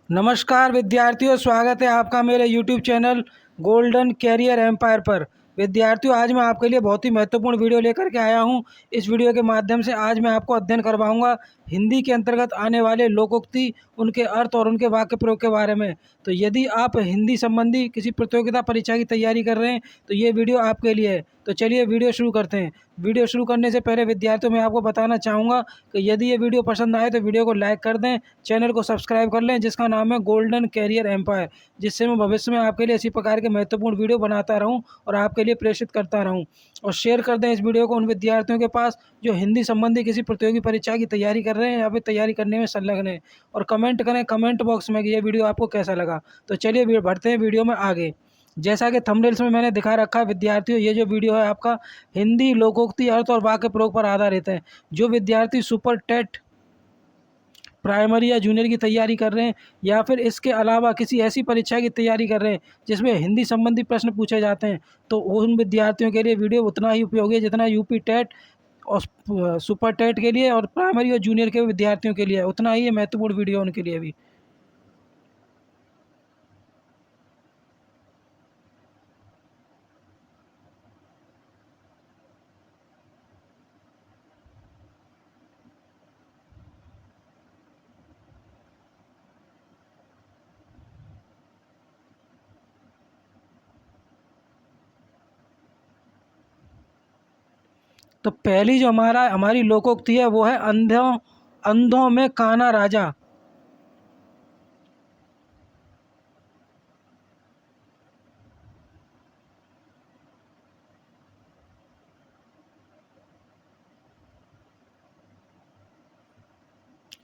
नमस्कार विद्यार्थियों, स्वागत है आपका मेरे YouTube channel Golden Career Empire पर। विद्यार्थियों, आज मैं आपके लिए बहुत ही महत्वपूर्ण वीडियो लेकर के आया हूं। इस वीडियो के माध्यम से आज मैं आपको अध्ययन करवाऊंगा हिंदी के अंतर्गत आने वाले लोकोक्ति, उनके अर्थ और उनके वाक्य प्रयोग के बारे में। तो यदि आप हिंदी संबंधी किसी प्रतियोगिता परीक्षा की तैयारी कर रहे हैं तो ये वीडियो आपके लिए है। तो चलिए वीडियो शुरू करते हैं। वीडियो शुरू करने से पहले विद्यार्थियों मैं आपको बताना चाहूँगा कि यदि ये वीडियो पसंद आए तो वीडियो को लाइक कर दें, चैनल को सब्सक्राइब कर लें जिसका नाम है गोल्डन कैरियर एम्पायर, जिससे मैं भविष्य में आपके लिए इसी प्रकार के महत्वपूर्ण वीडियो बनाता रहूं और आपके लिए प्रेषित करता रहूं। और शेयर कर दें इस वीडियो को उन विद्यार्थियों के पास जो हिंदी संबंधी किसी प्रतियोगी परीक्षा की तैयारी कर रहे हैं या फिर तैयारी करने में संलग्न है। और कमेंट करें कमेंट बॉक्स में कि ये वीडियो आपको कैसा लगा। तो चलिए बढ़ते हैं वीडियो में आगे। जैसा कि थंबनेल्स में मैंने दिखा रखा है विद्यार्थियों, ये जो वीडियो है आपका हिंदी लोकोक्ति, अर्थ और वाक्य प्रयोग पर आधारित है। जो विद्यार्थी सुपर टेट प्राइमरी या जूनियर की तैयारी कर रहे हैं या फिर इसके अलावा किसी ऐसी परीक्षा की तैयारी कर रहे हैं जिसमें हिंदी संबंधी प्रश्न पूछे जाते हैं, तो उन विद्यार्थियों के लिए वीडियो उतना ही उपयोगी है जितना यूपी टेट और सुपर टेट के लिए और प्राइमरी और जूनियर के विद्यार्थियों के लिए उतना ही महत्वपूर्ण वीडियो उनके लिए भी। तो पहली जो हमारी लोकोक्ति है वो है अंधों अंधों में काना राजा।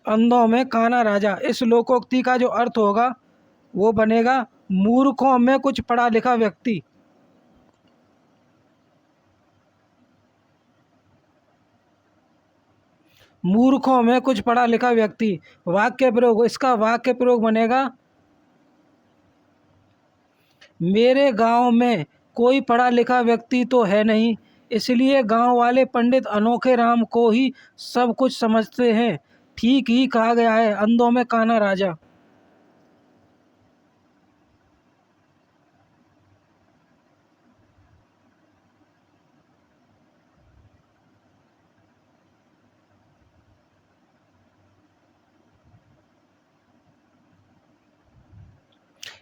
अंधों में काना राजा, इस लोकोक्ति का जो अर्थ होगा वो बनेगा मूर्खों में कुछ पढ़ा लिखा व्यक्ति। मूर्खों में कुछ पढ़ा लिखा व्यक्ति। वाक्य प्रयोग, इसका वाक्य प्रयोग बनेगा मेरे गांव में कोई पढ़ा लिखा व्यक्ति तो है नहीं, इसलिए गांव वाले पंडित अनोखे राम को ही सब कुछ समझते हैं। ठीक ही कहा गया है, अंधों में काना राजा।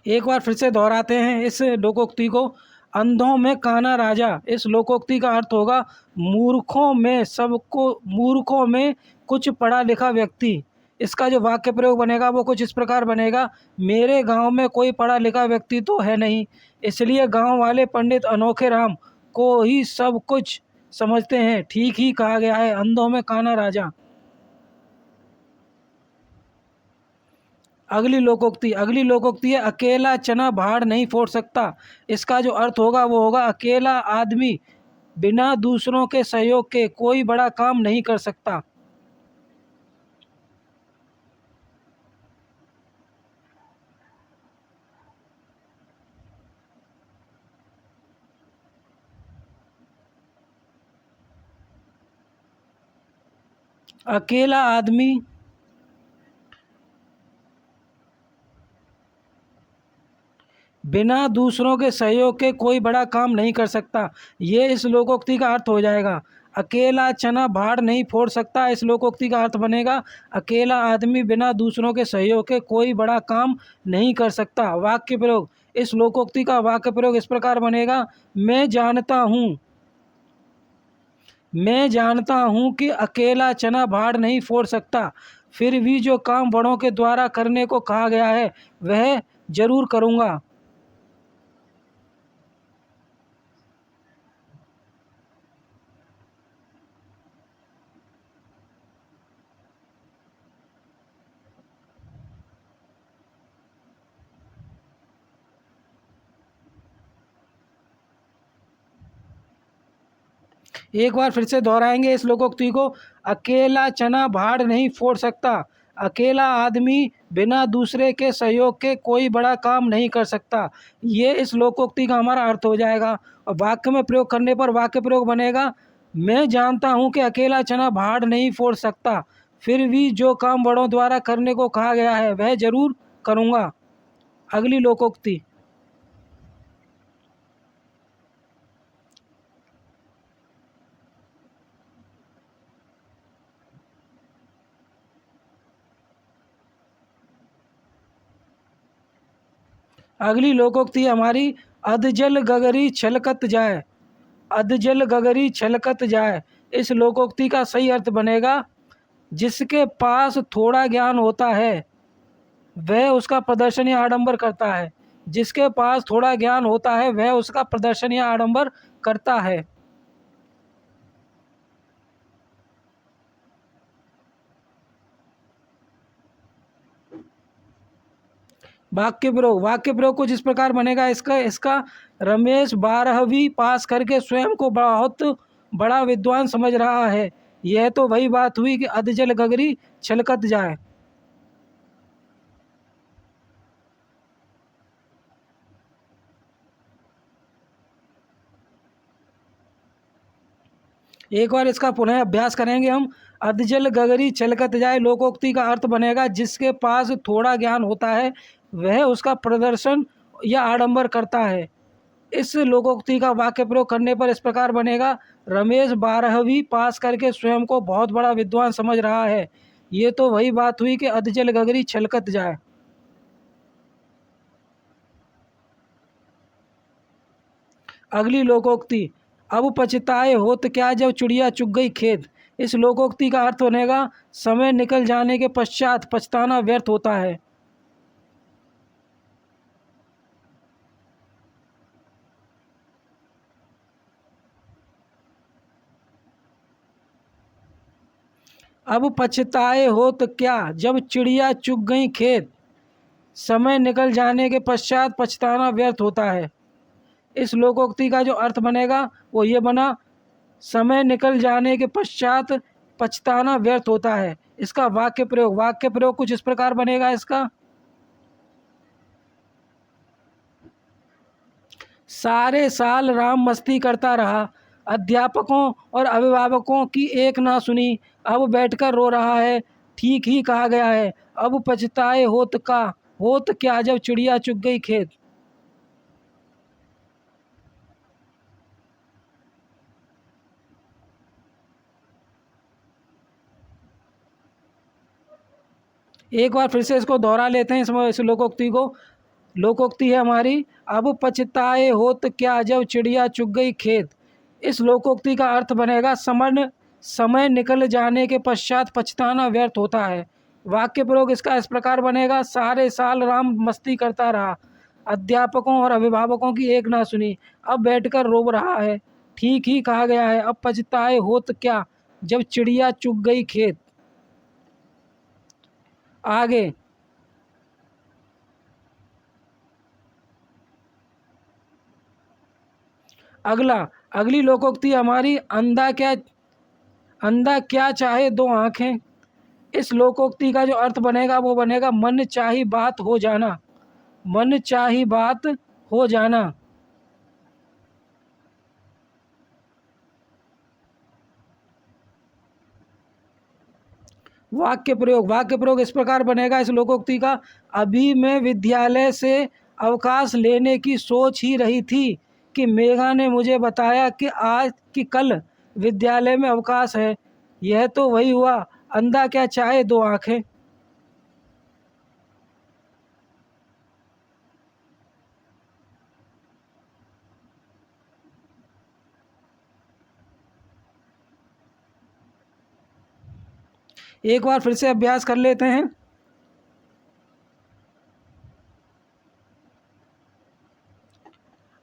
एक बार फिर से दोहराते हैं इस लोकोक्ति को। अंधों में काना राजा, इस लोकोक्ति का अर्थ होगा मूर्खों में कुछ पढ़ा लिखा व्यक्ति। इसका जो वाक्य प्रयोग बनेगा वो कुछ इस प्रकार बनेगा, मेरे गांव में कोई पढ़ा लिखा व्यक्ति तो है नहीं, इसलिए गांव वाले पंडित अनोखे राम को ही सब कुछ समझते हैं। ठीक ही कहा गया है, अंधों में काना राजा। अगली लोकोक्ति है अकेला चना भाड़ नहीं फोड़ सकता। इसका जो अर्थ होगा वो होगा अकेला आदमी बिना दूसरों के सहयोग के कोई बड़ा काम नहीं कर सकता। अकेला आदमी बिना दूसरों के सहयोग के कोई बड़ा काम नहीं कर सकता, ये इस लोकोक्ति का अर्थ हो जाएगा। अकेला चना भाड़ नहीं फोड़ सकता, इस लोकोक्ति का अर्थ बनेगा अकेला आदमी बिना दूसरों के सहयोग के कोई बड़ा काम नहीं कर सकता। वाक्य प्रयोग, इस लोकोक्ति का वाक्य प्रयोग इस प्रकार बनेगा, मैं जानता हूँ कि अकेला चना भाड़ नहीं फोड़ सकता, फिर भी जो काम बड़ों के द्वारा करने को कहा गया है वह जरूर करूँगा। एक बार फिर से दोहराएंगे इस लोकोक्ति को। अकेला चना भाड़ नहीं फोड़ सकता, अकेला आदमी बिना दूसरे के सहयोग के कोई बड़ा काम नहीं कर सकता, ये इस लोकोक्ति का हमारा अर्थ हो जाएगा। और वाक्य में प्रयोग करने पर वाक्य प्रयोग बनेगा, मैं जानता हूँ कि अकेला चना भाड़ नहीं फोड़ सकता, फिर भी जो काम बड़ों द्वारा करने को कहा गया है वह जरूर करूँगा। अगली लोकोक्ति। अगली लोकोक्ति हमारी, अधजल गगरी छलकत जाए। अधजल गगरी छलकत जाए, इस लोकोक्ति का सही अर्थ बनेगा, जिसके पास थोड़ा ज्ञान होता है वह उसका प्रदर्शन या आडंबर करता है। जिसके पास थोड़ा ज्ञान होता है वह उसका प्रदर्शन या आडंबर करता है। वाक्य प्रयोग कुछ इस प्रकार बनेगा इसका इसका रमेश 12वीं पास करके स्वयं को बहुत बड़ा विद्वान समझ रहा है। यह तो वही बात हुई कि अधजल गगरी छलकत जाए। एक बार इसका पुनः अभ्यास करेंगे हम। अधजल गगरी छलकत जाए लोकोक्ति का अर्थ बनेगा, जिसके पास थोड़ा ज्ञान होता है वह उसका प्रदर्शन या आडंबर करता है। इस लोकोक्ति का वाक्य प्रयोग करने पर इस प्रकार बनेगा, रमेश 12वीं पास करके स्वयं को बहुत बड़ा विद्वान समझ रहा है। ये तो वही बात हुई कि अधजल गगरी छलकत जाए। अगली लोकोक्ति, अब पछताए होत क्या जब चिड़िया चुग गई खेत। इस लोकोक्ति का अर्थ बनेगा, समय निकल जाने के पश्चात पछताना व्यर्थ होता है। अब पछताए हो तो क्या जब चिड़िया चुग गई खेत। समय निकल जाने के पश्चात पछताना व्यर्थ होता है। इस लोकोक्ति का जो अर्थ बनेगा वो ये बना, समय निकल जाने के पश्चात पछताना व्यर्थ होता है। इसका वाक्य प्रयोग कुछ इस प्रकार बनेगा इसका, सारे साल राम मस्ती करता रहा, अध्यापकों और अभिभावकों की एक ना सुनी, अब बैठकर रो रहा है। ठीक ही कहा गया है, अब पछताए होत क्या जब चिड़िया चुग गई खेत। एक बार फिर से इसको दोहरा लेते हैं इस लोकोक्ति को। लोकोक्ति है हमारी, अब पछताए होत क्या जब चिड़िया चुग गई खेत। इस लोकोक्ति का अर्थ बनेगा, समय निकल जाने के पश्चात पछताना व्यर्थ होता है। वाक्य प्रयोग इसका इस प्रकार बनेगा, सारे साल राम मस्ती करता रहा, अध्यापकों और अभिभावकों की एक ना सुनी, अब बैठकर रो रहा है। ठीक ही कहा गया है, अब पछताए होत क्या जब चिड़िया चुग गई खेत। आगे अगली लोकोक्ति हमारी, अंधा क्या चाहे दो आंखें। इस लोकोक्ति का जो अर्थ बनेगा वो बनेगा, मन चाही बात हो जाना। मन चाही बात हो जाना। वाक्य प्रयोग इस प्रकार बनेगा इस लोकोक्ति का, अभी मैं विद्यालय से अवकाश लेने की सोच ही रही थी कि मेघा ने मुझे बताया कि कल विद्यालय में अवकाश है। यह तो वही हुआ, अंधा क्या चाहे दो आंखें। एक बार फिर से अभ्यास कर लेते हैं।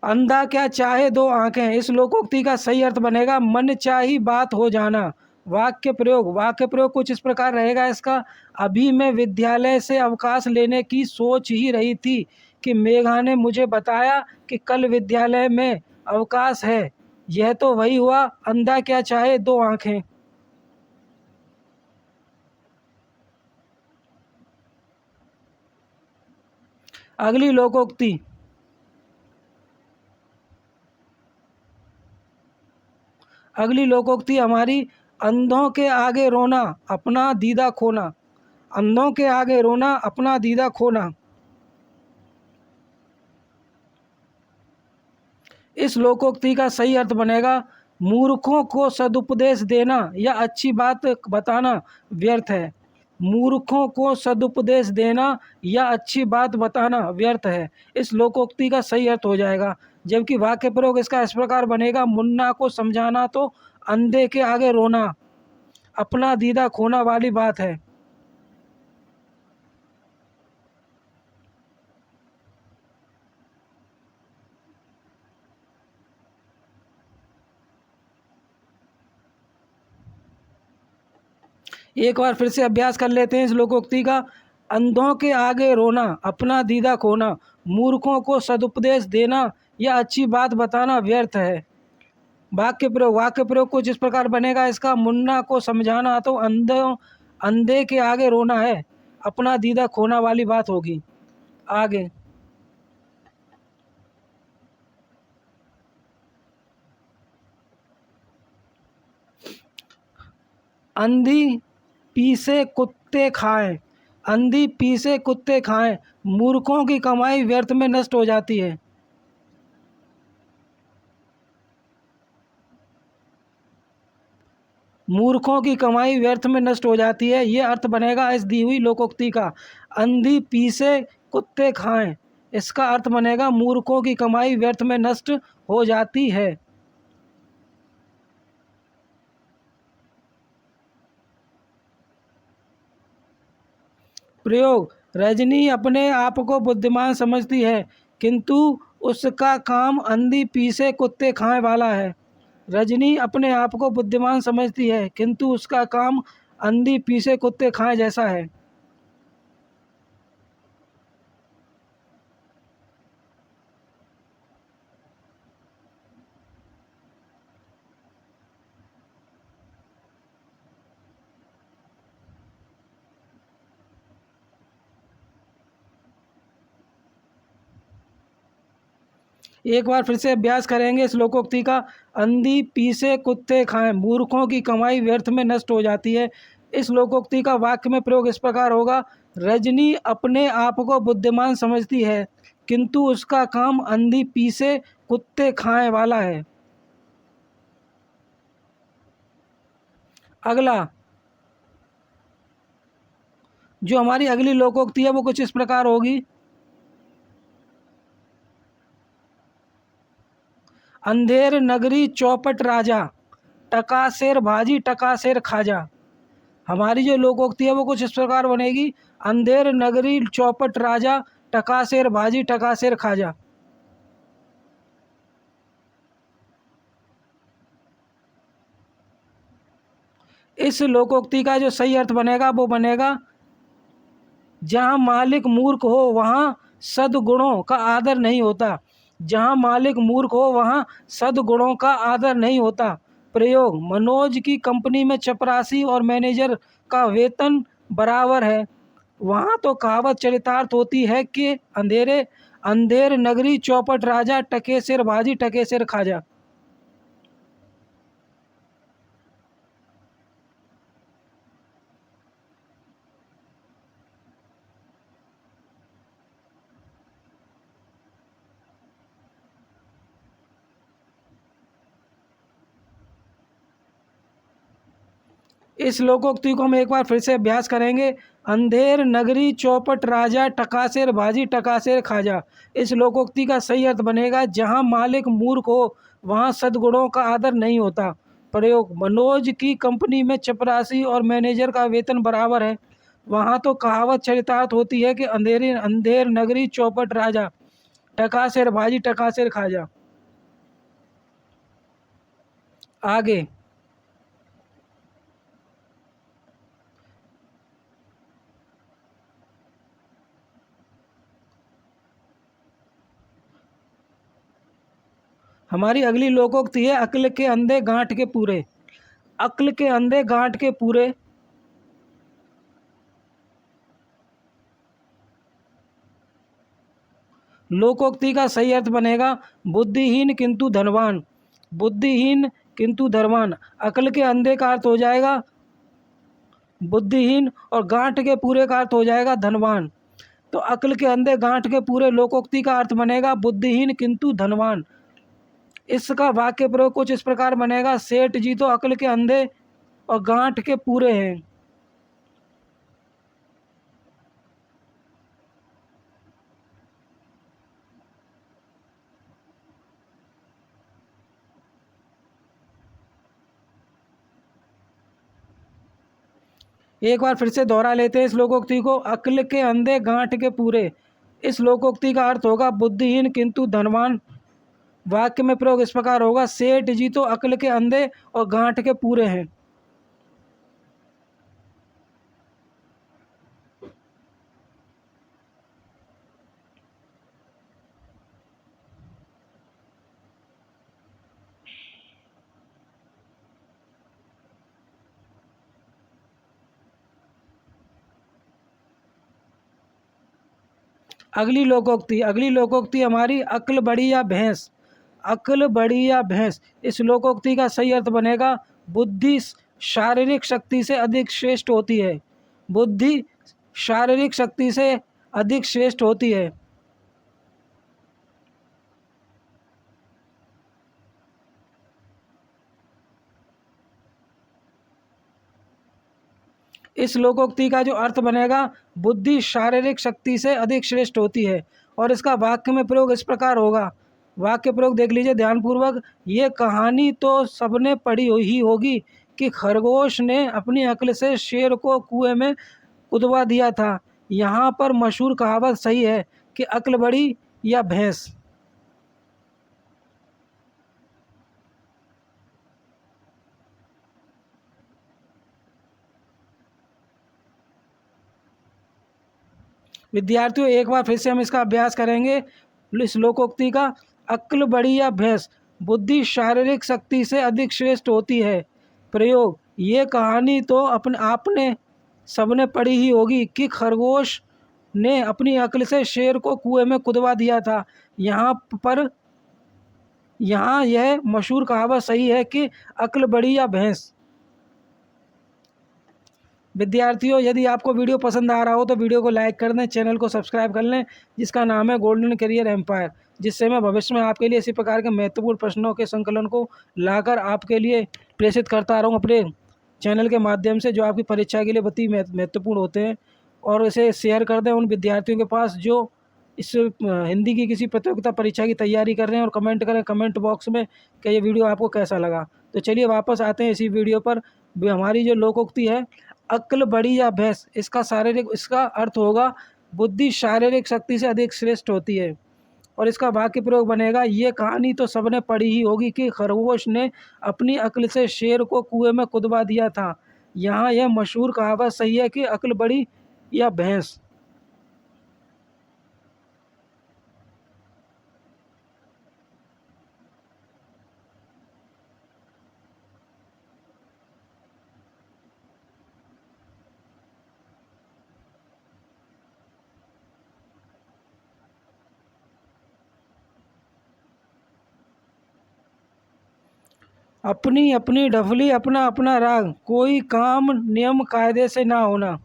अंधा क्या चाहे दो आंखें, इस लोकोक्ति का सही अर्थ बनेगा, मन चाही बात हो जाना। वाक्य प्रयोग कुछ इस प्रकार रहेगा इसका, अभी मैं विद्यालय से अवकाश लेने की सोच ही रही थी कि मेघा ने मुझे बताया कि कल विद्यालय में अवकाश है। यह तो वही हुआ, अंधा क्या चाहे दो आंखें। अगली लोकोक्ति हमारी, अंधों के आगे रोना अपना दीदा खोना। अंधों के आगे रोना अपना दीदा खोना। इस लोकोक्ति का सही अर्थ बनेगा मूर्खों को सदुपदेश देना या अच्छी बात बताना व्यर्थ है। मूर्खों को सदुपदेश देना या अच्छी बात बताना व्यर्थ है, इस लोकोक्ति का सही अर्थ हो जाएगा। जबकि वाक्य प्रयोग इसका इस प्रकार बनेगा, मुन्ना को समझाना तो अंधे के आगे रोना, अपना दीदा खोना वाली बात है। एक बार फिर से अभ्यास कर लेते हैं इस लोकोक्ति का। अंधों के आगे रोना, अपना दीदा खोना, मूर्खों को सदुपदेश देना या अच्छी बात बताना व्यर्थ है। वाक्य प्रयोग कुछ इस प्रकार बनेगा इसका, मुन्ना को समझाना तो अंधे के आगे रोना है, अपना दीदा खोना वाली बात होगी। आगे, अंधी पीसे कुत्ते खाएं, अंधी पीसे कुत्ते खाएं, मूर्खों की कमाई व्यर्थ में नष्ट हो जाती है। मूर्खों की कमाई व्यर्थ में नष्ट हो जाती है, ये अर्थ बनेगा इस दी हुई लोकोक्ति का। अंधी पीसे कुत्ते खाएं, इसका अर्थ बनेगा मूर्खों की कमाई व्यर्थ में नष्ट हो जाती है। प्रयोग, रजनी अपने आप को बुद्धिमान समझती है किंतु उसका काम अंधी पीसे कुत्ते खाएं वाला है। रजनी अपने आप को बुद्धिमान समझती है किंतु उसका काम अंधी पीसे कुत्ते खाएं जैसा है। एक बार फिर से अभ्यास करेंगे इस लोकोक्ति का। अंधी पीसे कुत्ते खाएं, मूर्खों की कमाई व्यर्थ में नष्ट हो जाती है। इस लोकोक्ति का वाक्य में प्रयोग इस प्रकार होगा, रजनी अपने आप को बुद्धिमान समझती है किंतु उसका काम अंधी पीसे कुत्ते खाएं वाला है। अगला, जो हमारी अगली लोकोक्ति है वो कुछ इस प्रकार होगी, अंधेर नगरी चौपट राजा, टकासेर भाजी टकासेर खाजा। हमारी जो लोकोक्ति है वो कुछ इस प्रकार बनेगी, अंधेर नगरी चौपट राजा, टकासेर भाजी टकासेर खाजा। इस लोकोक्ति का जो सही अर्थ बनेगा वो बनेगा, जहाँ मालिक मूर्ख हो वहाँ सद्गुणों का आदर नहीं होता, जहाँ मालिक मूर्ख हो वहाँ सद्गुणों का आदर नहीं होता। प्रयोग, मनोज की कंपनी में चपरासी और मैनेजर का वेतन बराबर है, वहाँ तो कहावत चरितार्थ होती है कि अंधेर नगरी चौपट राजा, टके सिर भाजी टके सिर खाजा। इस लोकोक्ति को हम एक बार फिर से अभ्यास करेंगे, अंधेर नगरी चौपट राजा, टकासेर भाजी टकासेर खाजा। इस लोकोक्ति का सही अर्थ बनेगा, जहाँ मालिक मूर्ख हो वहाँ सद्गुणों का आदर नहीं होता। प्रयोग, मनोज की कंपनी में चपरासी और मैनेजर का वेतन बराबर है, वहाँ तो कहावत चरितार्थ होती है कि अंधेर नगरी चौपट राजा, टकासेर भाजी टकासेर खाजा। आगे, हमारी अगली लोकोक्ति है, अक्ल के अंधे गांठ के पूरे। अक्ल के अंधे गांठ के पूरे, लोकोक्ति का सही अर्थ बनेगा बुद्धिहीन किंतु धनवान, बुद्धिहीन किंतु धनवान। अक्ल के अंधे का अर्थ हो जाएगा बुद्धिहीन और गांठ के पूरे का अर्थ हो जाएगा धनवान। तो अक्ल के अंधे गांठ के पूरे लोकोक्ति का अर्थ बनेगा बुद्धिहीन किंतु धनवान। इसका वाक्य प्रयोग कुछ इस प्रकार बनेगा, सेठ जी तो अक्ल के अंधे और गांठ के पूरे हैं। एक बार फिर से दोहरा लेते हैं इस लोकोक्ति को, अक्ल के अंधे गांठ के पूरे। इस लोकोक्ति का अर्थ होगा बुद्धिहीन किंतु धनवान। वाक्य में प्रयोग इस प्रकार होगा, सेठ जी तो अक्ल के अंधे और गांठ के पूरे हैं। अगली लोकोक्ति हमारी, अक्ल बड़ी या भैंस। अक्ल बड़ी या भैंस, इस लोकोक्ति का सही अर्थ बनेगा, बुद्धि शारीरिक शक्ति से अधिक श्रेष्ठ होती है। बुद्धि शारीरिक शक्ति से अधिक श्रेष्ठ होती है। इस लोकोक्ति का जो अर्थ बनेगा, बुद्धि शारीरिक शक्ति से अधिक श्रेष्ठ होती है। और इसका वाक्य में प्रयोग इस प्रकार होगा, वाक्य प्रयोग देख लीजिए ध्यानपूर्वक, ये कहानी तो सबने पढ़ी ही होगी कि खरगोश ने अपनी अक्ल से शेर को कुएं में कुदवा दिया था। यहाँ पर मशहूर कहावत सही है कि अक्ल बड़ी या भैंस। विद्यार्थियों एक बार फिर से हम इसका अभ्यास करेंगे इस लोकोक्ति का, अक्ल बड़ी या भैंस, बुद्धि शारीरिक शक्ति से अधिक श्रेष्ठ होती है। प्रयोग, ये कहानी तो आपने सबने पढ़ी ही होगी कि खरगोश ने अपनी अक्ल से शेर को कुएं में कुदवा दिया था। यहाँ यह मशहूर कहावत सही है कि अक्ल बड़ी या भैंस। विद्यार्थियों यदि आपको वीडियो पसंद आ रहा हो तो वीडियो को लाइक कर दें, चैनल को सब्सक्राइब कर लें जिसका नाम है गोल्डन करियर एम्पायर, जिससे मैं भविष्य में आपके लिए इसी प्रकार के महत्वपूर्ण प्रश्नों के संकलन को लाकर आपके लिए प्रेषित करता रहूं अपने चैनल के माध्यम से, जो आपकी परीक्षा के लिए बहुत ही महत्वपूर्ण होते हैं। और इसे शेयर कर दें उन विद्यार्थियों के पास जो इस हिंदी की किसी प्रतियोगिता परीक्षा की तैयारी कर रहे हैं, और कमेंट करें कमेंट बॉक्स में कि ये वीडियो आपको कैसा लगा। तो चलिए वापस आते हैं इसी वीडियो पर। हमारी जो लोकोक्ति है, अक्ल बड़ी या भैंस, इसका अर्थ होगा बुद्धि शारीरिक शक्ति से अधिक श्रेष्ठ होती है। और इसका वाक्य प्रयोग बनेगा, ये कहानी तो सबने पढ़ी ही होगी कि खरगोश ने अपनी अक्ल से शेर को कुएं में कुदवा दिया था। यहाँ यह मशहूर कहावत सही है कि अक्ल बड़ी या भैंस। अपनी अपनी ढफली अपना अपना राग, कोई काम नियम कायदे से ना होना।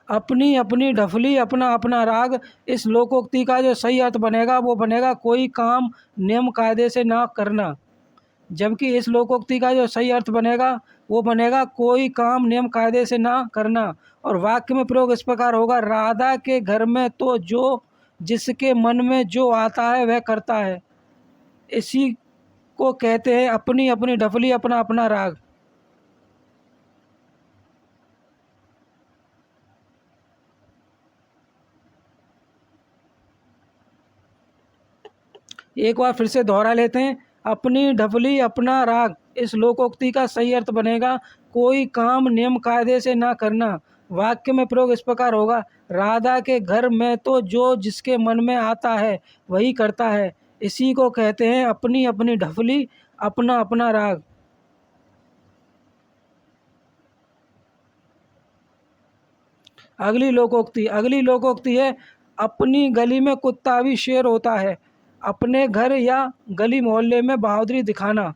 अपनी अपनी ढफली अपना अपना राग, इस लोकोक्ति का जो सही अर्थ बनेगा वो बनेगा, कोई काम नियम कायदे से ना करना। जबकि इस लोकोक्ति का जो सही अर्थ बनेगा वो बनेगा, कोई काम नियम कायदे से ना करना। और वाक्य में प्रयोग इस प्रकार होगा, राधा के घर में तो जो जिसके मन में जो आता है वह करता है। इसी को कहते हैं अपनी अपनी ढफली अपना अपना राग। एक बार फिर से दोहरा लेते हैं, अपनी ढफली अपना राग, इस लोकोक्ति का सही अर्थ बनेगा, कोई काम नियम कायदे से ना करना। वाक्य में प्रयोग इस प्रकार होगा, राधा के घर में तो जो जिसके मन में आता है वही करता है। इसी को कहते हैं अपनी अपनी ढफली अपना अपना राग। अगली लोकोक्ति है, अपनी गली में कुत्ता भी शेर होता है। अपने घर या गली मोहल्ले में बहादुरी दिखाना।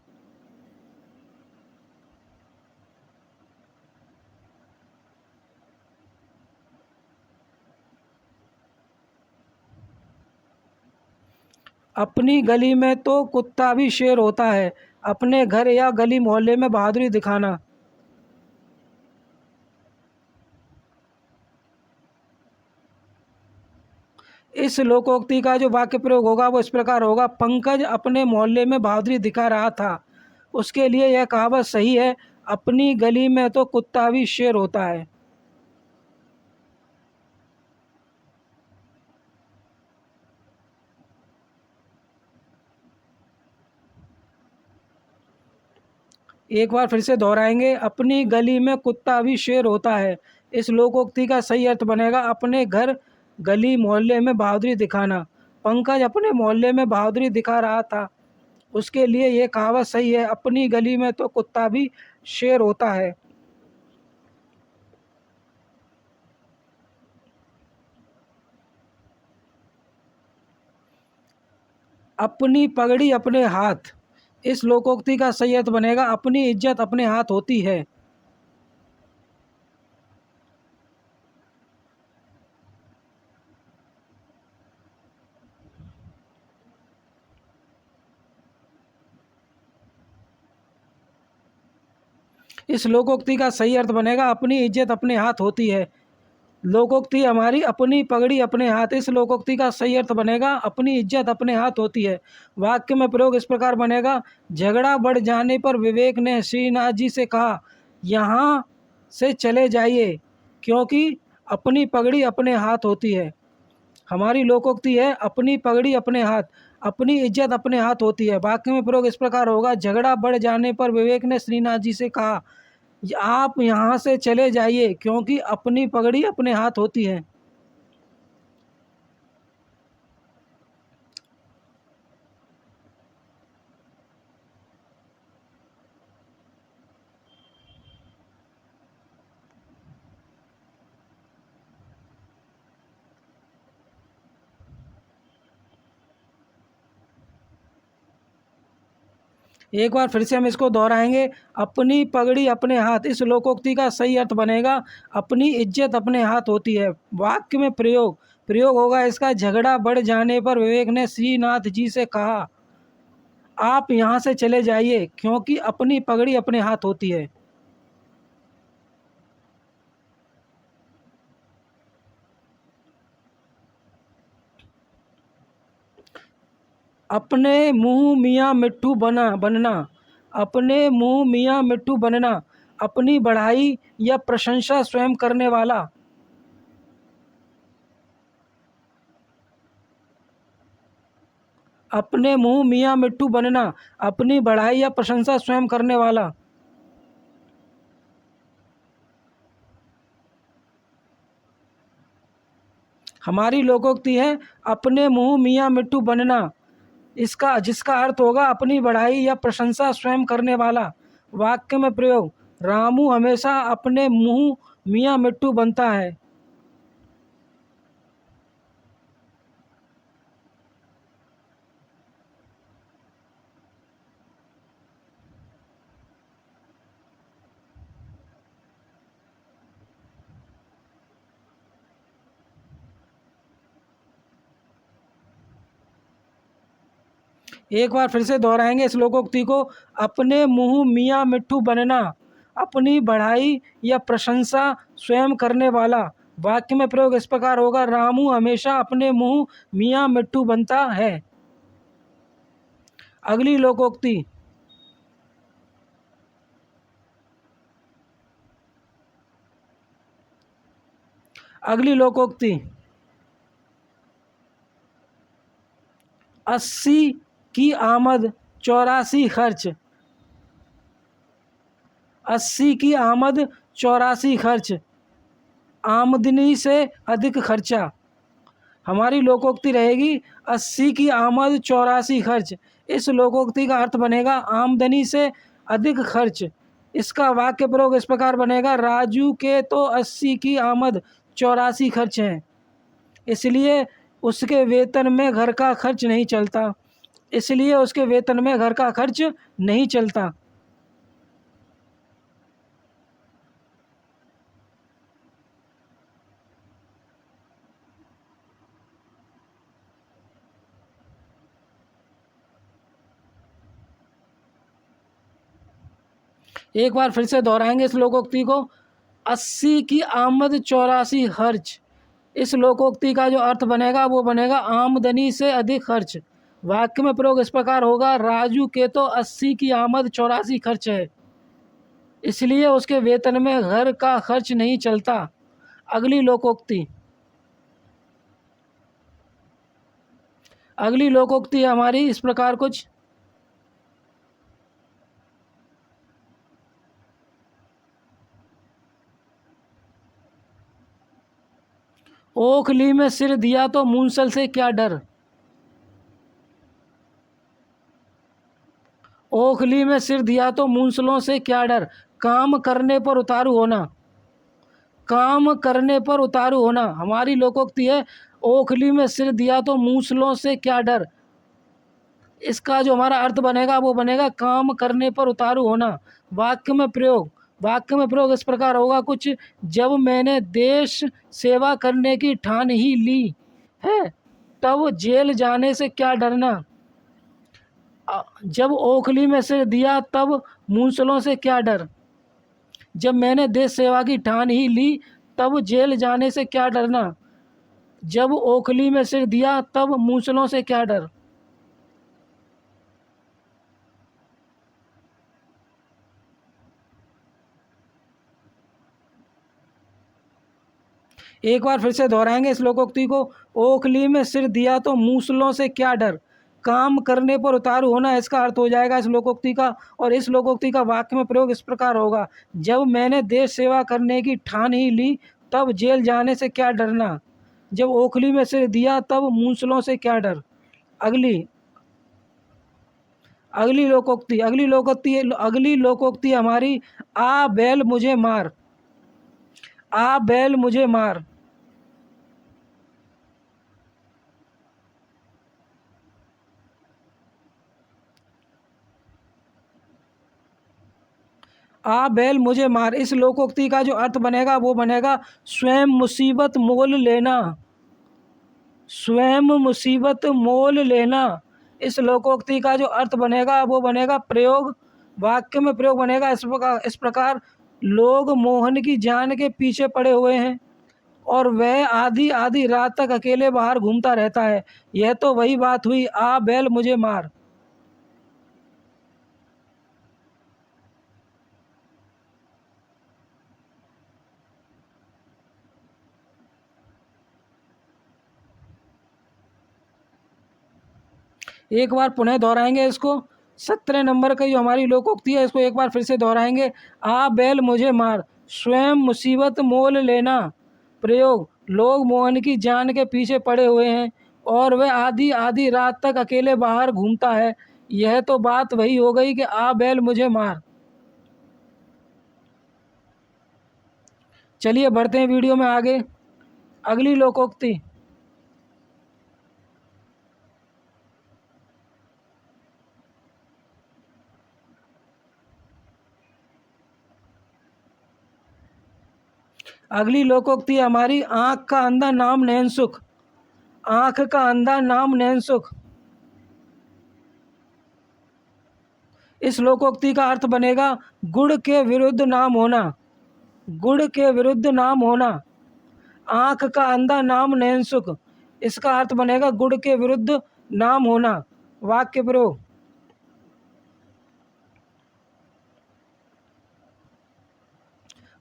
अपनी गली में तो कुत्ता भी शेर होता है, अपने घर या गली मोहल्ले में बहादुरी दिखाना। इस लोकोक्ति का जो वाक्य प्रयोग होगा वो इस प्रकार होगा, पंकज अपने मोहल्ले में बहादुरी दिखा रहा था, उसके लिए यह कहावत सही है, अपनी गली में तो कुत्ता भी शेर होता है। एक बार फिर से दोहराएंगे, अपनी गली में कुत्ता भी शेर होता है। इस लोकोक्ति का सही अर्थ बनेगा, अपने घर गली मोहल्ले में बहादुरी दिखाना। पंकज अपने मोहल्ले में बहादुरी दिखा रहा था, उसके लिए ये कहावत सही है, अपनी गली में तो कुत्ता भी शेर होता है। अपनी पगड़ी अपने हाथ, इस लोकोक्ति का सही अर्थ बनेगा, अपनी इज्जत अपने हाथ होती है। इस लोकोक्ति का सही अर्थ बनेगा, अपनी इज्जत अपने हाथ होती है। लोकोक्ति हमारी, अपनी पगड़ी अपने हाथ, इस लोकोक्ति का सही अर्थ बनेगा, अपनी इज्जत अपने हाथ होती है। वाक्य में प्रयोग इस प्रकार बनेगा, झगड़ा बढ़ जाने पर विवेक ने श्रीनाथ जी से कहा, यहाँ से चले जाइए, क्योंकि अपनी पगड़ी अपने हाथ होती है। हमारी लोकोक्ति है, अपनी पगड़ी अपने हाथ, अपनी इज्जत अपने हाथ होती है। वाक्य में प्रयोग इस प्रकार होगा, झगड़ा बढ़ जाने पर विवेक ने श्रीनाथ जी से कहा, आप यहाँ से चले जाइए, क्योंकि अपनी पगड़ी अपने हाथ होती है। एक बार फिर से हम इसको दोहराएंगे, अपनी पगड़ी अपने हाथ, इस लोकोक्ति का सही अर्थ बनेगा, अपनी इज्जत अपने हाथ होती है। वाक्य में प्रयोग प्रयोग होगा इसका, झगड़ा बढ़ जाने पर विवेक ने श्रीनाथ जी से कहा, आप यहाँ से चले जाइए, क्योंकि अपनी पगड़ी अपने हाथ होती है। अपने मुंह मियाँ मिट्ठू बनना, अपने मुंह मियाँ मिट्ठू बनना, अपनी बढ़ाई या प्रशंसा स्वयं करने वाला। अपने मुंह मियाँ मिट्ठू बनना, अपनी बढ़ाई या प्रशंसा स्वयं करने वाला। हमारी लोकोक्ति है, अपने मुंह मियाँ मिट्ठू बनना, इसका जिसका अर्थ होगा अपनी बढ़ाई या प्रशंसा स्वयं करने वाला। वाक्य में प्रयोग, रामू हमेशा अपने मुंह मियाँ मिट्ठू बनता है। एक बार फिर से दोहराएंगे इस लोकोक्ति को, अपने मुंह मियाँ मिट्ठू बनना, अपनी बढ़ाई या प्रशंसा स्वयं करने वाला। वाक्य में प्रयोग इस प्रकार होगा, रामू हमेशा अपने मुंह मियाँ मिट्ठू बनता है। अगली लोकोक्ति, अगली लोकोक्ति, 80 की आमद 84 खर्च, 80 की आमद 84 खर्च, आमदनी से अधिक खर्चा। हमारी लोकोक्ति रहेगी, 80 की आमद 84 खर्च, इस लोकोक्ति का अर्थ बनेगा, आमदनी से अधिक खर्च। इसका वाक्य प्रयोग इस प्रकार बनेगा, राजू के तो 80 की आमद 84 खर्च हैं, इसलिए उसके वेतन में घर का खर्च नहीं चलता, इसलिए उसके वेतन में घर का खर्च नहीं चलता। एक बार फिर से दोहराएंगे इस लोकोक्ति को। 80 की आमद 84 खर्च। इस लोकोक्ति का जो अर्थ बनेगा वो बनेगा आमदनी से अधिक खर्च। वाक्य में प्रयोग इस प्रकार होगा, राजू के तो 80 की आमद 84 खर्च है, इसलिए उसके वेतन में घर का खर्च नहीं चलता। अगली लोकोक्ति है हमारी इस प्रकार कुछ। ओखली में सिर दिया तो मूसल से क्या डर। ओखली में सिर दिया तो मूसलों से क्या डर। काम करने पर उतारू होना। काम करने पर उतारू होना हमारी लोकोक्ति है। ओखली में सिर दिया तो मूसलों से क्या डर। इसका जो हमारा अर्थ बनेगा वो बनेगा काम करने पर उतारू होना। वाक्य में प्रयोग इस प्रकार होगा कुछ, जब मैंने देश सेवा करने की ठान ही ली है तब जेल जाने से क्या डरना। जब ओखली में सिर दिया तब मूसलों से क्या डर। जब मैंने देश सेवा की ठान ही ली तब जेल जाने से क्या डरना। जब ओखली में सिर दिया तब मूसलों से क्या डर। एक बार फिर से दोहराएंगे इस लोकोक्ति को। ओखली में सिर दिया तो मूसलों से क्या डर। काम करने पर उतारू होना इसका अर्थ हो जाएगा इस लोकोक्ति का। और इस लोकोक्ति का वाक्य में प्रयोग इस प्रकार होगा, जब मैंने देश सेवा करने की ठान ही ली तब जेल जाने से क्या डरना। जब ओखली में सिर दिया तब मूसलों से क्या डर। अगली अगली लोकोक्ति हमारी, आ बैल मुझे मार। आ बैल मुझे मार। आ बैल मुझे मार। इस लोकोक्ति का जो अर्थ बनेगा वो बनेगा स्वयं मुसीबत मोल लेना। स्वयं मुसीबत मोल लेना। इस लोकोक्ति का जो अर्थ बनेगा वो बनेगा प्रयोग। वाक्य में प्रयोग बनेगा इस प्रकार, लोग मोहन की जान के पीछे पड़े हुए हैं और वह आधी आधी रात तक अकेले बाहर घूमता रहता है। यह तो वही बात हुई, आ बैल मुझे मार। एक बार पुनः दोहराएंगे इसको। 17 नंबर का जो हमारी लोकोक्ति है इसको एक बार फिर से दोहराएंगे। आ बैल मुझे मार, स्वयं मुसीबत मोल लेना। प्रयोग, लोग मोहन की जान के पीछे पड़े हुए हैं और वह आधी आधी रात तक अकेले बाहर घूमता है। यह तो बात वही हो गई कि आ बैल मुझे मार। चलिए बढ़ते हैं वीडियो में आगे। अगली लोकोक्ति हमारी, आँख का अंधा नाम नैन सुख। आँख का अंधा नाम नैन सुख। इस लोकोक्ति का अर्थ बनेगा गुड़ के विरुद्ध नाम होना। गुड़ के विरुद्ध नाम होना। आँख का अंधा नाम नैन सुख। इसका अर्थ बनेगा गुड़ के विरुद्ध नाम होना। वाक्य प्रयोग,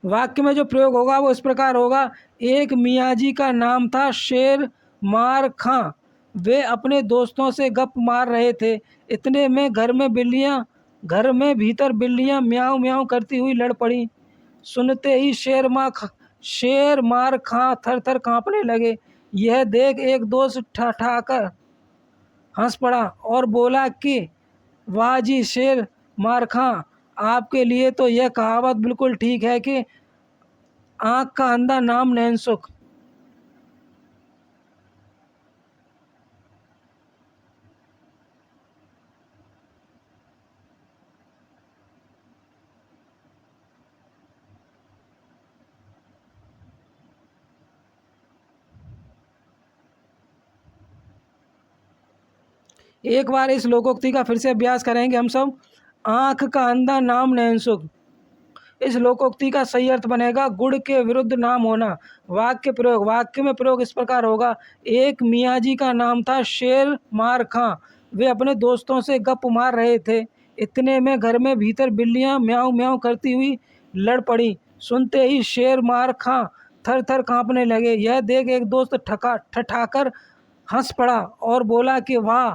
वाक्य में जो प्रयोग होगा वो इस प्रकार होगा, एक मियाँ जी का नाम था शेर मार खां। वे अपने दोस्तों से गप मार रहे थे। इतने में घर में भीतर बिल्लियाँ म्याऊं म्याऊं करती हुई लड़ पड़ी। सुनते ही शेर मार खां थर थर कांपने लगे। यह देख एक दोस्त ठठाकर हंस पड़ा और बोला कि वाह जी शेर मार खां, आपके लिए तो यह कहावत बिल्कुल ठीक है कि आँख का अंधा नाम नैन सुख। एक बार इस लोकोक्ति का फिर से अभ्यास करेंगे हम सब। आँख का अंधा नाम नैन सुख। इस लोकोक्ति का सही अर्थ बनेगा गुड़ के विरुद्ध नाम होना। वाक्य में प्रयोग इस प्रकार होगा। एक मियाँ जी का नाम था शेर मार खां। वे अपने दोस्तों से गप मार रहे थे। इतने में घर में भीतर बिल्लियां म्याऊं म्याऊं करती हुई लड़ पड़ी। सुनते ही शेर मार खां थर थर कांपने लगे। यह देख एक दोस्त ठठाकर हंस पड़ा और बोला कि वाह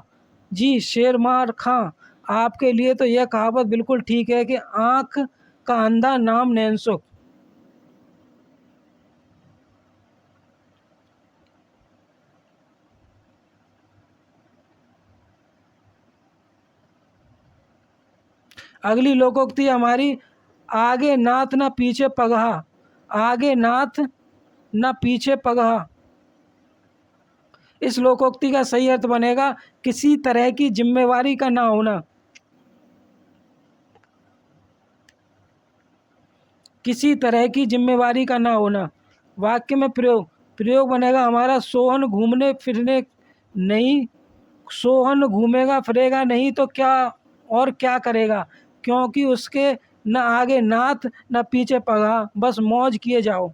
जी शेर मार खां, आपके लिए तो यह कहावत बिल्कुल ठीक है कि आंख का अंधा नाम नैनसुख। अगली लोकोक्ति हमारी आगे नाथ न पीछे पगहा। आगे नाथ न पीछे पगहा। इस लोकोक्ति का सही अर्थ बनेगा किसी तरह की जिम्मेवारी का ना होना। किसी तरह की जिम्मेवारी का ना होना। वाक्य में प्रयोग बनेगा हमारा सोहन घूमने फिरने नहीं। सोहन घूमेगा फिरेगा नहीं तो क्या और क्या करेगा, क्योंकि उसके न आगे नाथ न पीछे पगहा, बस मौज किए जाओ।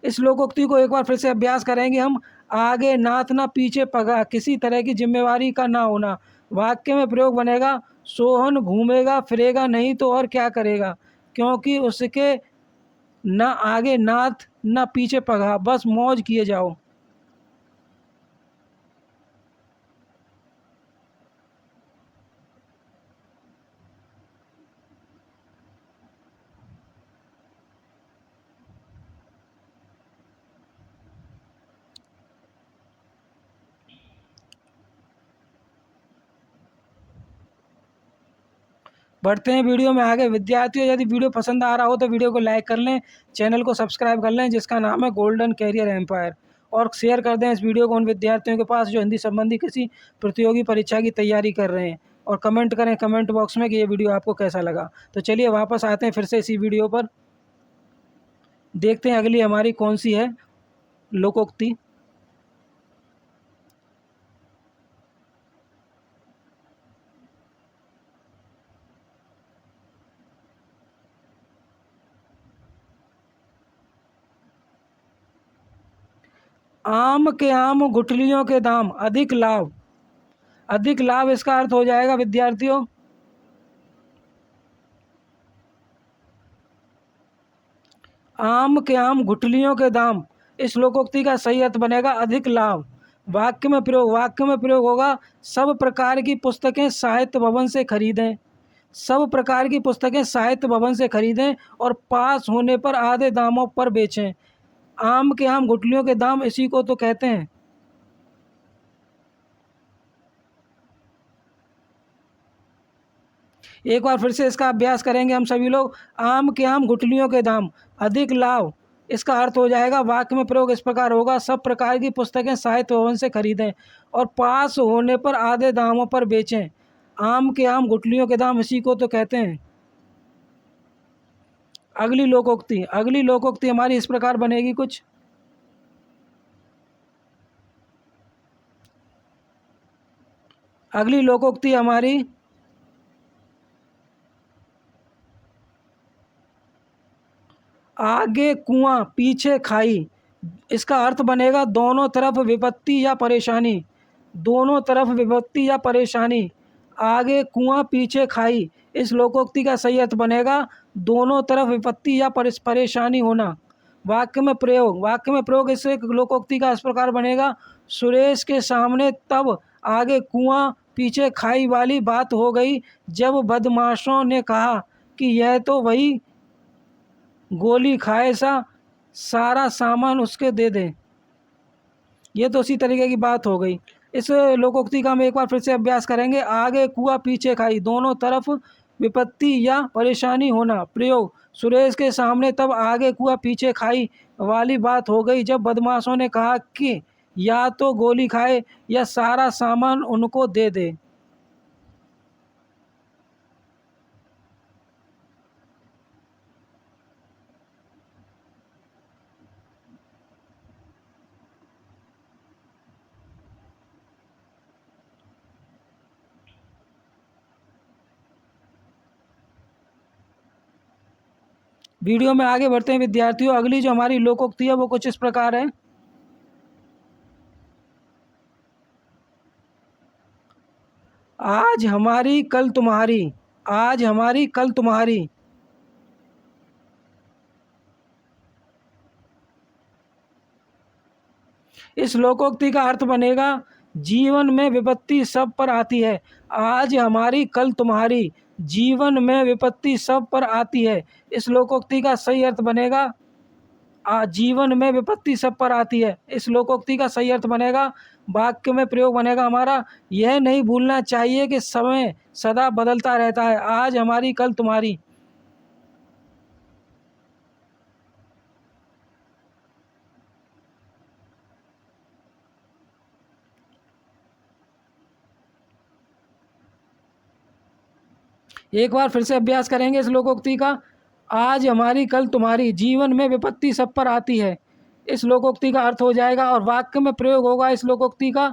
इस लोकोक्ति को एक बार फिर से अभ्यास करेंगे हम। आगे नाथ न पीछे पगहा, किसी तरह की जिम्मेवारी का ना होना। वाक्य में प्रयोग बनेगा सोहन घूमेगा फिरेगा नहीं तो और क्या करेगा, क्योंकि उसके न आगे नाथ न पीछे पगहा, बस मौज किए जाओ। बढ़ते हैं वीडियो में आगे। विद्यार्थियों, यदि वीडियो पसंद आ रहा हो तो वीडियो को लाइक कर लें, चैनल को सब्सक्राइब कर लें जिसका नाम है गोल्डन कैरियर एम्पायर, और शेयर कर दें इस वीडियो को उन विद्यार्थियों के पास जो हिंदी संबंधी किसी प्रतियोगी परीक्षा की तैयारी कर रहे हैं। और कमेंट करें कमेंट बॉक्स में कि ये वीडियो आपको कैसा लगा। तो चलिए वापस आते हैं फिर से इसी वीडियो पर। देखते हैं अगली हमारी कौन सी है लोकोक्ति। आम के आम गुठलियों के दाम अधिक लाभ। अधिक लाभ इसका अर्थ हो जाएगा विद्यार्थियों, आम के आम गुठलियों के दाम। इस लोकोक्ति का सही अर्थ बनेगा अधिक लाभ। वाक्य में प्रयोग होगा सब प्रकार की पुस्तकें साहित्य भवन से खरीदें। सब प्रकार की पुस्तकें साहित्य भवन से खरीदें और पास होने पर आधे दामों पर बेचें। आम के आम गुठलियों के दाम इसी को तो कहते हैं। एक बार फिर से इसका अभ्यास करेंगे हम सभी लोग। आम के आम गुठलियों के दाम अधिक लाभ, इसका अर्थ हो जाएगा वाक्य में प्रयोग इस प्रकार होगा सब प्रकार की पुस्तकें साहित्य भवन से खरीदें और पास होने पर आधे दामों पर बेचें। आम के आम गुठलियों के दाम इसी को तो कहते हैं। अगली लोकोक्ति हमारी इस प्रकार बनेगी कुछ। अगली लोकोक्ति हमारी आगे कुआं पीछे खाई। इसका अर्थ बनेगा दोनों तरफ विपत्ति या परेशानी। दोनों तरफ विपत्ति या परेशानी। आगे कुआं पीछे खाई, इस लोकोक्ति का सही अर्थ बनेगा दोनों तरफ विपत्ति या परेशानी होना। वाक्य में प्रयोग इस लोकोक्ति का इस प्रकार बनेगा सुरेश के सामने तब आगे कुआं पीछे खाई वाली बात हो गई जब बदमाशों ने कहा कि यह तो वही गोली खाए सा, सारा सामान उसके दे दें। ये तो उसी तरीके की बात हो गई। इस लोकोक्ति का हम एक बार फिर से अभ्यास करेंगे। आगे कुआं पीछे खाई, दोनों तरफ विपत्ति या परेशानी होना। प्रयोग सुरेश के सामने तब आगे कुआं पीछे खाई वाली बात हो गई जब बदमाशों ने कहा कि या तो गोली खाए या सारा सामान उनको दे दे। वीडियो में आगे बढ़ते हैं विद्यार्थियों। अगली जो हमारी लोकोक्ति है वो कुछ इस प्रकार है। आज हमारी कल तुम्हारी, आज हमारी कल तुम्हारी। इस लोकोक्ति का अर्थ बनेगा जीवन में विपत्ति सब पर आती है। आज हमारी कल तुम्हारी, जीवन में विपत्ति सब पर आती है। इस लोकोक्ति का सही अर्थ बनेगा जीवन में विपत्ति सब पर आती है। इस लोकोक्ति का सही अर्थ बनेगा, वाक्य में प्रयोग बनेगा हमारा, यह नहीं भूलना चाहिए कि समय सदा बदलता रहता है। आज हमारी कल तुम्हारी। एक बार फिर से अभ्यास करेंगे इस लोकोक्ति का। आज हमारी कल तुम्हारी, जीवन में विपत्ति सब पर आती है। इस लोकोक्ति का अर्थ हो जाएगा और वाक्य में प्रयोग होगा इस लोकोक्ति का,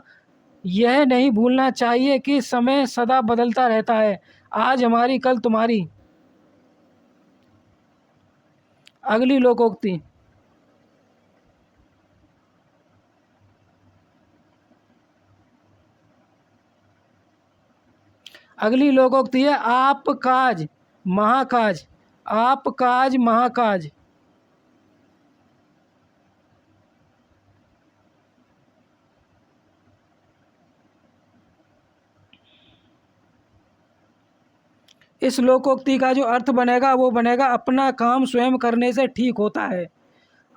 यह नहीं भूलना चाहिए कि समय सदा बदलता रहता है। आज हमारी कल तुम्हारी। अगली लोकोक्ति, अगली लोकोक्ति है आप काज महाकाज, आप काज महाकाज। इस लोकोक्ति का जो अर्थ बनेगा वो बनेगा अपना काम स्वयं करने से ठीक होता है।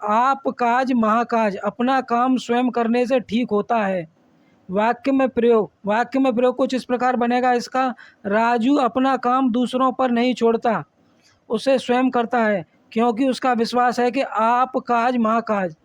आप काज महाकाज, अपना काम स्वयं करने से ठीक होता है। वाक्य में प्रयोग, वाक्य में प्रयोग कुछ इस प्रकार बनेगा इसका, राजू अपना काम दूसरों पर नहीं छोड़ता, उसे स्वयं करता है क्योंकि उसका विश्वास है कि आप काज महाकाज।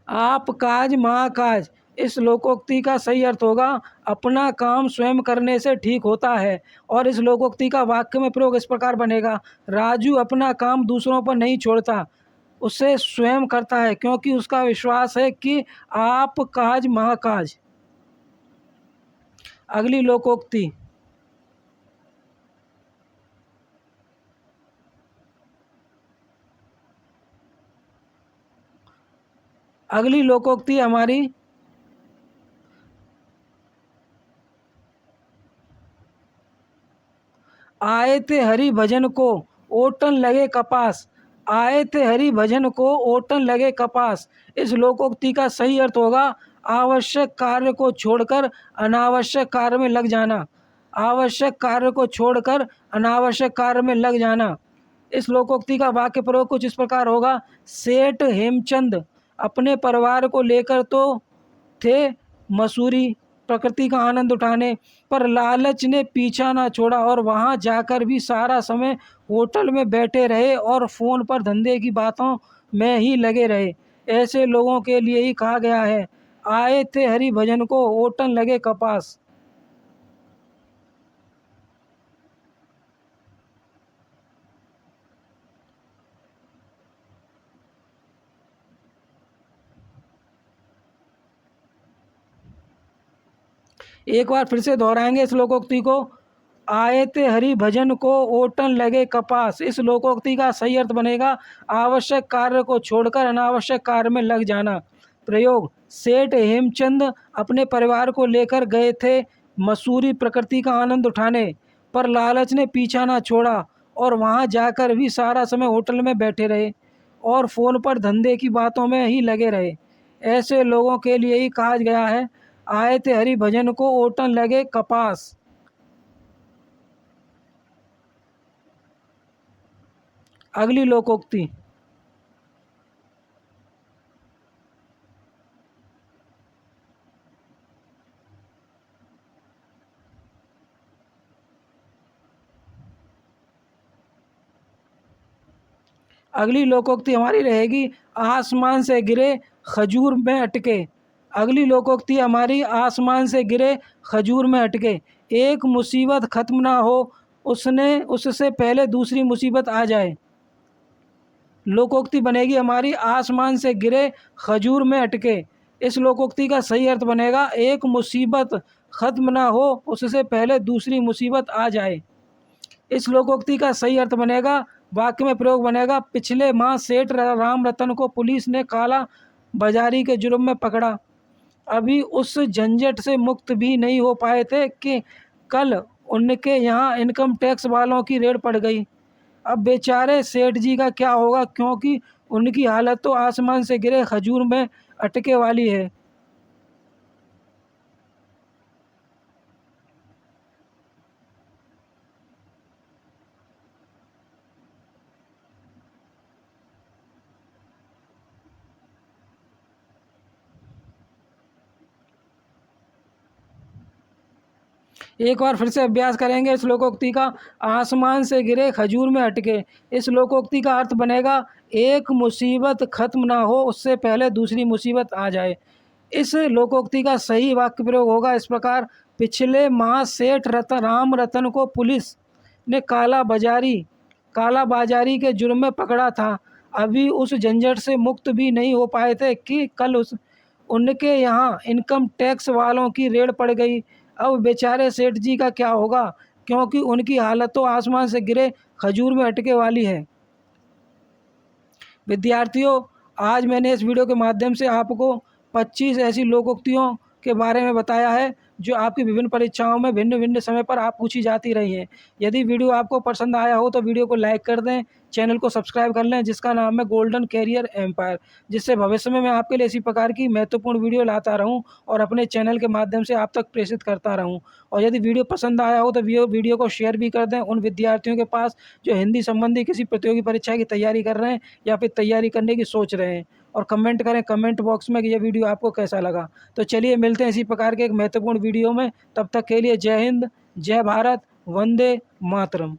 आप काज महाकाज, इस लोकोक्ति का सही अर्थ होगा अपना काम स्वयं करने से ठीक होता है। और इस लोकोक्ति का वाक्य में प्रयोग इस प्रकार बनेगा, राजू अपना काम दूसरों पर नहीं छोड़ता, उसे स्वयं करता है क्योंकि उसका विश्वास है कि आप काज महाकाज। अगली लोकोक्ति, अगली लोकोक्ति हमारी आए थे हरि भजन को ओटन लगे कपास, आए थे हरि भजन को ओटन लगे कपास। इस लोकोक्ति का सही अर्थ होगा आवश्यक कार्य को छोड़कर अनावश्यक कार्य में लग जाना, आवश्यक कार्य को छोड़कर अनावश्यक कार्य में लग जाना। इस लोकोक्ति का वाक्य प्रयोग कुछ इस प्रकार होगा, सेठ हेमचंद अपने परिवार को लेकर तो थे मसूरी प्रकृति का आनंद उठाने, पर लालच ने पीछा ना छोड़ा और वहां जाकर भी सारा समय होटल में बैठे रहे और फ़ोन पर धंधे की बातों में ही लगे रहे। ऐसे लोगों के लिए ही कहा गया है, आए थे हरि भजन को ओटन लगे कपास। एक बार फिर से दोहराएंगे इस लोकोक्ति को, आए थे हरि भजन को ओटन लगे कपास। इस लोकोक्ति का सही अर्थ बनेगा आवश्यक कार्य को छोड़कर अनावश्यक कार्य में लग जाना। प्रयोग, सेठ हेमचंद अपने परिवार को लेकर गए थे मसूरी प्रकृति का आनंद उठाने, पर लालच ने पीछा ना छोड़ा और वहां जाकर भी सारा समय होटल में बैठे रहे और फ़ोन पर धंधे की बातों में ही लगे रहे। ऐसे लोगों के लिए ही कहा गया है, आए थे हरि भजन को ओटन लगे कपास। अगली लोकोक्ति, अगली लोकोक्ति हमारी रहेगी आसमान से गिरे खजूर में अटके। अगली लोकोक्ति हमारी आसमान से गिरे खजूर में अटके। एक मुसीबत खत्म ना हो उससे पहले दूसरी मुसीबत आ जाए। लोकोक्ति बनेगी हमारी आसमान से गिरे खजूर में अटके। इस लोकोक्ति का सही अर्थ बनेगा एक मुसीबत खत्म ना हो उससे पहले दूसरी मुसीबत आ जाए। इस लोकोक्ति का सही अर्थ बनेगा, वाक्य में प्रयोग बनेगा, पिछले माह सेठ राम रतन को पुलिस ने काला बाजारी के जुर्म में पकड़ा। अभी उस झंझट से मुक्त भी नहीं हो पाए थे कि कल उनके यहाँ इनकम टैक्स वालों की रेड पड़ गई। अब बेचारे सेठ जी का क्या होगा, क्योंकि उनकी हालत तो आसमान से गिरे खजूर में अटके वाली है। एक बार फिर से अभ्यास करेंगे इस लोकोक्ति का। आसमान से गिरे खजूर में अटके। इस लोकोक्ति का अर्थ बनेगा एक मुसीबत खत्म ना हो उससे पहले दूसरी मुसीबत आ जाए। इस लोकोक्ति का सही वाक्य प्रयोग होगा इस प्रकार, पिछले माह सेठ राम रतन को पुलिस ने काला बाजारी के जुर्म में पकड़ा था। अभी उस झंझट से मुक्त भी नहीं हो पाए थे कि कल उनके यहाँ इनकम टैक्स वालों की रेड पड़ गई। अब बेचारे सेठ जी का क्या होगा, क्योंकि उनकी हालत तो आसमान से गिरे खजूर में अटके वाली है। विद्यार्थियों, आज मैंने इस वीडियो के माध्यम से आपको 25 ऐसी लोकोक्तियों के बारे में बताया है जो आपकी विभिन्न परीक्षाओं में भिन्न भिन्न समय पर आप पूछी जाती रही हैं। यदि वीडियो आपको पसंद आया हो तो वीडियो को लाइक कर दें, चैनल को सब्सक्राइब कर लें जिसका नाम है गोल्डन कैरियर एम्पायर, जिससे भविष्य में मैं आपके लिए इसी प्रकार की महत्वपूर्ण वीडियो लाता रहूं और अपने चैनल के माध्यम से आप तक प्रेषित करता रहूं। और यदि वीडियो पसंद आया हो तो वीडियो को शेयर भी कर दें उन विद्यार्थियों के पास जो हिंदी संबंधी किसी प्रतियोगी परीक्षा की तैयारी कर रहे हैं या फिर तैयारी करने की सोच रहे हैं। और कमेंट करें कमेंट बॉक्स में कि यह वीडियो आपको कैसा लगा। तो चलिए मिलते हैं इसी प्रकार के एक महत्वपूर्ण वीडियो में। तब तक के लिए जय हिंद, जय भारत, वंदे मातरम।